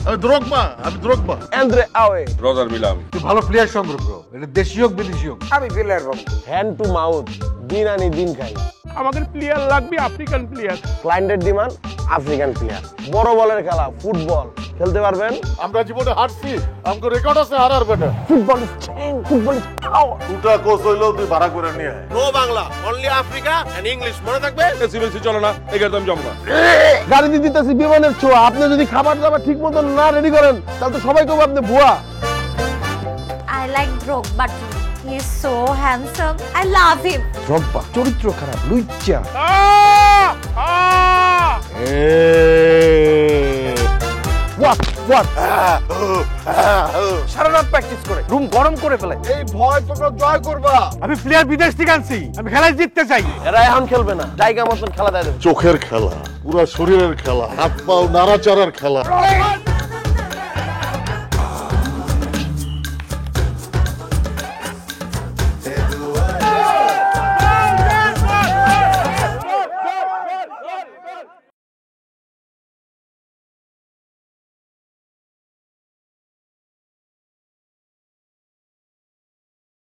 আমি দ্রোগবা এন্দ্রে আওয়ে Roger Milla আমি। তুই ভালো প্লেয়ার সম্পর্ক এটা দেশি হোক বিদেশি হোক আমি player Babu. Hand to mouth, দিন আনি দিন খাই। আমাদের প্লেয়ার লাগবে আফ্রিকান প্লেয়ার। ক্লায়েন্টের ডিমান্ড আফ্রিকান প্লেয়ার। বড় বলের খেলা ফুটবল খেলতে পারবেন। আমরা জীবনে হারছি আমাকে রেকর্ড আছে হারার বেটা football is change, football is power. দুটা কোচ হইলো তুই ভাড়া করে নিয়ে আয় no Bangla, only Africa and English, মনে থাকবে? সিবিএসসি চলে না, এই গাড়ি আমি যাবো না। গাড়ি দিয়ে দিতেছি বিমানের ছোঁয়া। আপনি যদি খাবার দাবার ঠিক মতো না রেডি করেন তাহলে তো সবাই কবে আপনি ভুয়া। I like Drogba too. He's so handsome. I love him. ড্রগবা চরিত্র খারাপ, লুইচ্চা। হোয়াট সারা রাত প্র্যাকটিস করে রুম গরম করে ফেলে। এই ভয় তোমরা জয় করবা আমি প্লেয়ার বিদেশ থেকে আনছি, আমি খেলায় জিততে চাই। এরা এখন খেলবে না, জায়গা মতন খেলা দেয় দেবে। চোখের খেলা পুরো শরীরের খেলা হাত পাও নাড়াচাড়ার খেলা